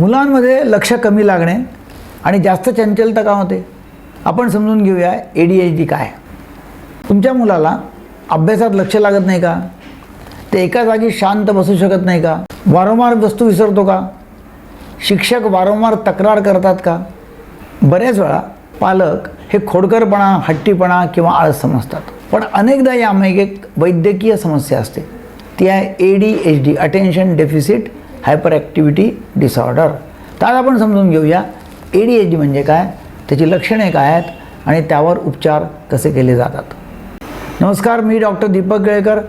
मुलांमध्ये लक्ष कमी लागणे आणि जास्त चंचलता का होते आपण समजून घेऊया. ADHD काय? तुमच्या मुलाला अभ्यासात लक्ष लागत नाही का? ते एका जागी शांत बसू शकत नाही का? वारंवार वस्तू विसरतो का? शिक्षक वारंवार तक्रार करतात का? बऱ्याच वेळा पालक हे खोडकरपणा, हट्टीपणा किंवा आळस समजतात, पण अनेकदा यामागे एक वैद्यकीय समस्या असते. ती आहे ADHD, attention deficit hyper activity disorder. तर आज आपण समजून घेऊया ADHD म्हणजे काय, त्याची लक्षणे काय आहेत आणि त्यावर उपचार कसे केले जातात. नमस्कार, मी डॉक्टर दीपक गळेकर,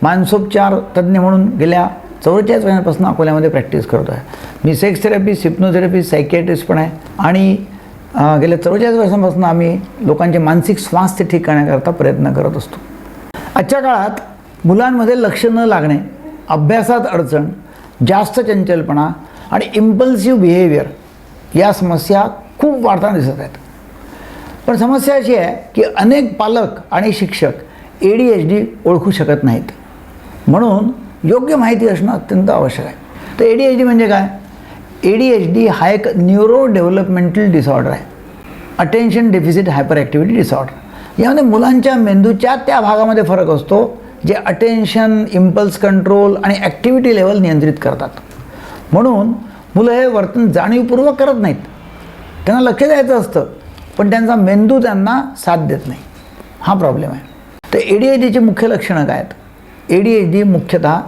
मानसोपचार तज्ज्ञ म्हणून गेल्या 44 वर्षांपासून अकोल्यामध्ये प्रॅक्टिस करतो आहे. मी सेक्स थेरपी, हिप्नोथेरपी, सायकियाट्रिस्ट पण आहे आणि गेल्या 44 वर्षांपासून आम्ही लोकांचे मानसिक स्वास्थ्य ठीक करण्याकरता प्रयत्न करत असतो. आजच्या काळात मुलांमध्ये लक्ष न लागणे, अभ्यासात अडचण, जास्त चंचलपणा आणि इम्पल्सिव्ह बिहेवियर या समस्या खूप वाढताना दिसत आहेत. पण समस्या अशी आहे की अनेक पालक आणि शिक्षक ADHD ओळखू शकत नाहीत, म्हणून योग्य माहिती असणं अत्यंत आवश्यक आहे. तर ADHD म्हणजे काय? ADHD हा एक न्यूरो डेव्हलपमेंटल डिसऑर्डर आहे, attention deficit hyper activity disorder. यामध्ये मुलांच्या मेंदूच्या त्या भागामध्ये फरक असतो जे अटेन्शन, इम्पल्स कंट्रोल आणि ॲक्टिव्हिटी लेवल नियंत्रित करतात. म्हणून मुलं हे वर्तन जाणीवपूर्वक करत नाहीत. त्यांना लक्ष द्यायचं असतं, पण त्यांचा मेंदू त्यांना साथ देत नाही. हा प्रॉब्लेम आहे. तर ADHDची मुख्य लक्षणं काय आहेत? ADHD मुख्यतः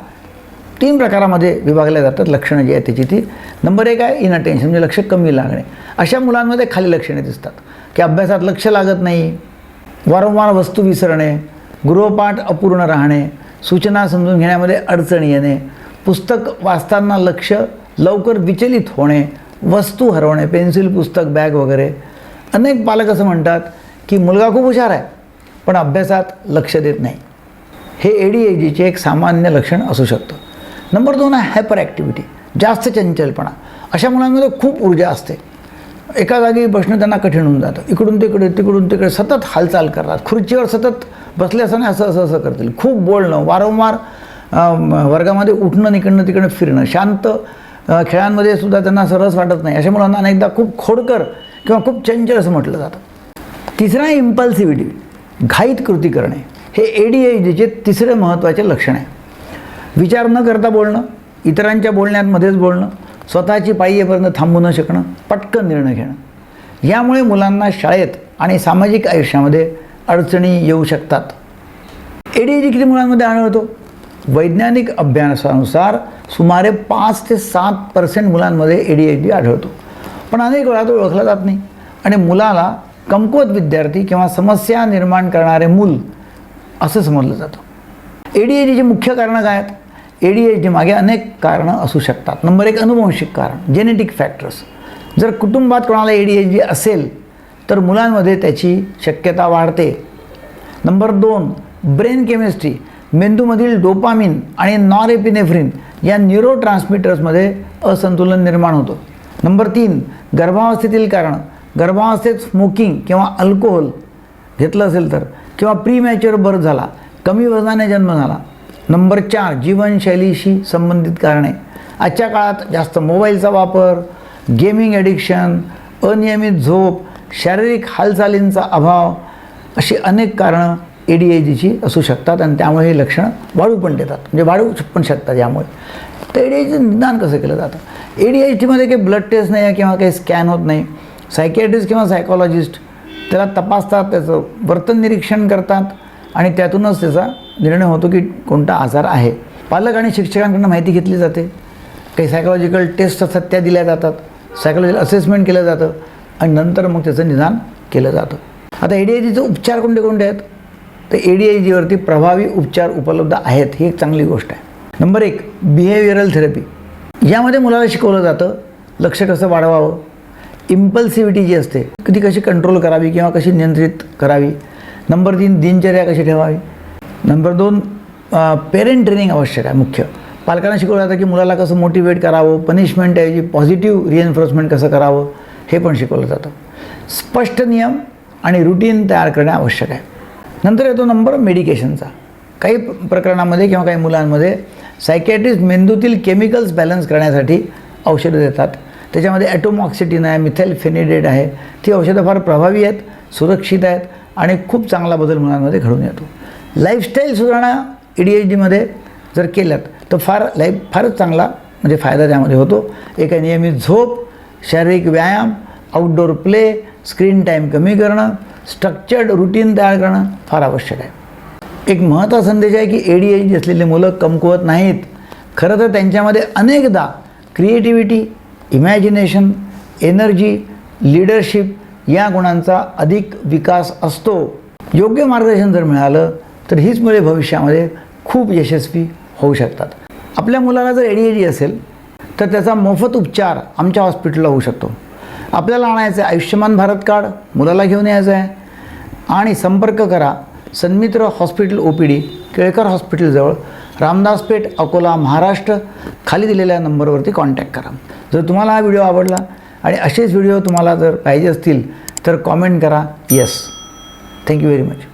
3 प्रकारामध्ये विभागल्या जातात. लक्षणं जी आहेत त्याची ती. नंबर 1 आहे इनअटेन्शन, म्हणजे लक्ष कमी लागणे. अशा मुलांमध्ये खाली लक्षणे दिसतात की अभ्यासात लक्ष लागत नाही, वारंवार वस्तू विसरणे, गृहपाठ अपूर्ण राहणे, सूचना समजून घेण्यामध्ये अडचण येणे, पुस्तक वाचताना लक्ष लवकर विचलित होणे, वस्तू हरवणे, पेन्सिल, पुस्तक, बॅग वगैरे. अनेक पालक असं म्हणतात की मुलगा खूप हुशार आहे पण अभ्यासात लक्ष देत नाही. हे ADHDचे एक सामान्य लक्षण असू शकतं. नंबर 2 आहे हायपर ॲक्टिव्हिटी, जास्त चंचलपणा. अशा मुलांमध्ये खूप ऊर्जा असते, एका जागी बसणं त्यांना कठीण होऊन जातं. इकडून तिकडे तिकडून तिकडे सतत हालचाल करतात, खुर्चीवर सतत बसले असताना असं करतील. खूप बोलणं, वारंवार वर्गामध्ये उठणं, तिकडनं फिरणं, शांत खेळांमध्ये सुद्धा त्यांना सरस वाटत नाही. अशा मुलांना अनेकदा खूप खोडकर किंवा खूप चंचल असं म्हटलं जातं. तिसरं आहे इम्पल्सिव्हिटी, घाईत कृती करणे. हे ADHDचे तिसरे महत्त्वाचे लक्षण आहे. विचार न करता बोलणं, इतरांच्या बोलण्यात मध्येच बोलणं, स्वतःची पायी येईपर्यंत थांबू न शकणं, पटकन निर्णय घेणं. यामुळे मुलांना शाळेत आणि सामाजिक आयुष्यामध्ये अडचणी येऊ शकतात. ADHD किती मुलांमध्ये आढळतो? वैज्ञानिक अभ्यासानुसार सुमारे 5 ते 7% मुलांमध्ये ADHD आढळतो, पण अनेक वेळा तो ओळखला जात नाही आणि मुलाला कमकुवत विद्यार्थी किंवा समस्या निर्माण करणारे मूल असं समजलं जातं. ADHDची मुख्य कारणं काय आहेत? ADHD मागे अनेक कारणं असू शकतात. नंबर 1 अनुवंशिक कारण, जेनेटिक फॅक्टर्स. जर कुटुंबात कोणाला ADHD असेल तर मुलांमध्ये त्याची शक्यता वाढते. नंबर 2 ब्रेन केमिस्ट्री, मेंदूमधील डोपामिन आणि नॉरएपिनेफ्रिन या न्यूरो ट्रान्समिटर्समध्ये असंतुलन निर्माण होतं. नंबर 3 गर्भावस्थेतील कारणं, गर्भावस्थेत स्मोकिंग किंवा अल्कोहोल घेतलं असेल तर, किंवा प्रीमॅच्युअर बर्थ झाला, कमी वजनाने जन्म झाला. नंबर 4 जीवनशैलीशी संबंधित कारणे. आजच्या काळात जास्त मोबाईलचा वापर, गेमिंग ॲडिक्शन, अनियमित झोप, शारीरिक हालचालींचा अभाव, अशी अनेक कारणं ADHDची असू शकतात आणि त्यामुळे हे लक्षणं वाढू पण देतात, म्हणजे वाढू पण शकतात यामुळे. तर ADHDचं निदान कसं केलं जातं? ADHDमध्ये काही ब्लड टेस्ट नाही आहे किंवा काही स्कॅन होत नाही. सायकियाट्रिस्ट किंवा सायकॉलॉजिस्ट त्याला तपासतात, त्याचं वर्तन निरीक्षण करतात आणि त्यातूनच त्याचा निर्णय होतो की कोणता आजार आहे. पालक आणि शिक्षकांकडून माहिती घेतली जाते, काही सायकॉलॉजिकल टेस्ट असतात त्या दिल्या जातात, सायकॉलॉजिकल असेसमेंट केलं जातं आणि नंतर मग त्याचं निदान केलं जातं. आता ADHDचे उपचार कोणते कोणते आहेत? तर ADHDवरती प्रभावी उपचार उपलब्ध आहेत, ही एक चांगली गोष्ट आहे. Number 1 behavioural therapy. यामध्ये मुलाला शिकवलं जातं लक्ष कसं वाढवावं, इम्पल्सिव्हिटी जी असते ती कशी कंट्रोल करावी किंवा कशी नियंत्रित करावी. नंबर 3 दिनचर्या कशी ठेवावी. नंबर 2 पेरेंट ट्रेनिंग आवश्यक आहे. मुख्य पालकांना शिकवलं जातं की मुलाला कसं मोटिवेट करावं, पनिशमेंटऐवजी पॉझिटिव्ह रिएन्फोर्समेंट कसं करावं हे पण शिकवलं जातं. स्पष्ट नियम आणि रुटीन तयार करणे आवश्यक आहे. नंतर येतो नंबर मेडिकेशनचा. काही प्रकरणामध्ये किंवा काही मुलांमध्ये सायकियाट्रिस्ट मेंदूतील केमिकल्स बॅलन्स करण्यासाठी औषधं देतात. त्याच्यामध्ये ॲटोमॉक्सिटिन आहे, मिथाइल फेनिडेट आहे. ती औषधं फार प्रभावी आहेत, सुरक्षित आहेत आणि खूप चांगला बदल मुलांमध्ये घडून येतो. लाईफस्टाईल सुधारणा ADHDमध्ये जर केल्यात तर फारच चांगला म्हणजे फायदा त्यामध्ये होतो. एक आहे नियमित झोप, शारीरिक व्यायाम, आउटडोर प्ले, स्क्रीन टाईम कमी करणं, स्ट्रक्चर्ड रुटीन तयार करणं फार आवश्यक आहे. एक महत्त्वाचा संदेश आहे की ADHD असलेली मुलं कमकुवत नाहीत. खरं तर त्यांच्यामध्ये अनेकदा क्रिएटिव्हिटी, इमॅजिनेशन, एनर्जी, लीडरशिप या गुणांचा अधिक विकास असतो. योग्य मार्गदर्शन जर मिळालं तर हीच मुले भविष्यामध्ये खूप यशस्वी होऊ शकतात. आपल्या मुलाला जर ADHD असेल तर त्याचा मोफत उपचार आमच्या हॉस्पिटलला होऊ शकतो. आपल्याला आणायचं आहे आयुष्यमान भारत कार्ड, मुलाला घेऊन यायचं आहे आणि संपर्क करा सन्मित्र हॉस्पिटल OPD, केळकर हॉस्पिटलजवळ, रामदासपेठ, अकोला, महाराष्ट्र. खाली दिलेल्या नंबरवरती कॉन्टॅक्ट करा. जर तुम्हाला हा व्हिडिओ आवडला आणि असेच व्हिडिओ तुम्हाला जर पाहिजे असतील तर कॉमेंट करा yes. Thank you very much.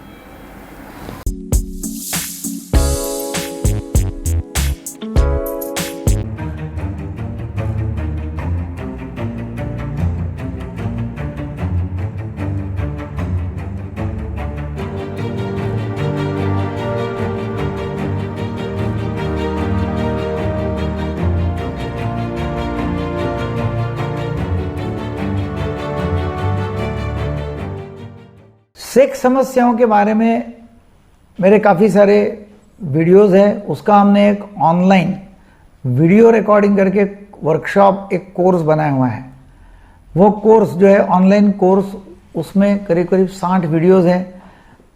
Sex समस्याओं के बारे में मेरे काफ़ी सारे वीडियोस हैं. उसका हमने एक ऑनलाइन वीडियो रिकॉर्डिंग करके वर्कशॉप, एक कोर्स बनाया हुआ है. वो कोर्स जो है ऑनलाइन कोर्स, उसमें करीब करीब 60 वीडियोस हैं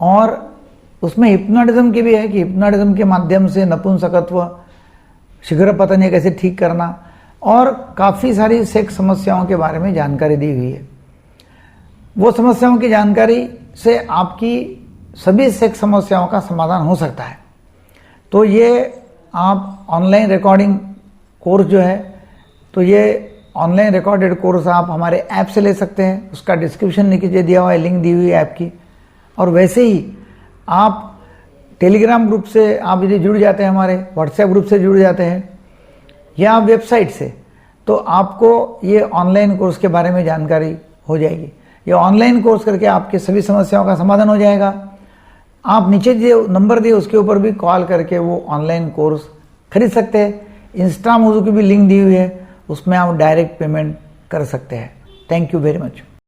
और उसमें हिप्नोटिज्म की भी है कि हिप्नोटिज्म के माध्यम से नपुंसकत्व, शीघ्र पतन कैसे ठीक करना और काफ़ी सारी सेक्स समस्याओं के बारे में जानकारी दी हुई है. वो समस्याओं की जानकारी से आपकी सभी सेक्स समस्याओं का समाधान हो सकता है. तो ये आप ऑनलाइन रिकॉर्डिंग कोर्स जो है, तो ये ऑनलाइन रिकॉर्डेड कोर्स आप हमारे ऐप से ले सकते हैं. उसका डिस्क्रिप्शन नीचे दिया हुआ है, लिंक दी हुई है ऐप की. और वैसे ही आप टेलीग्राम ग्रुप से आप यदि जुड़ जाते हैं, हमारे व्हाट्सएप ग्रुप से जुड़ जाते हैं या वेबसाइट से, तो आपको ये ऑनलाइन कोर्स के बारे में जानकारी हो जाएगी. ये ऑनलाइन कोर्स करके आपके सभी समस्याओं का समाधान हो जाएगा. आप नीचे जो नंबर दिए उसके ऊपर भी कॉल करके वो ऑनलाइन कोर्स खरीद सकते हैं. इंस्टा मोजो की भी लिंक दी हुई है, उसमें आप डायरेक्ट पेमेंट कर सकते हैं. Thank you very much.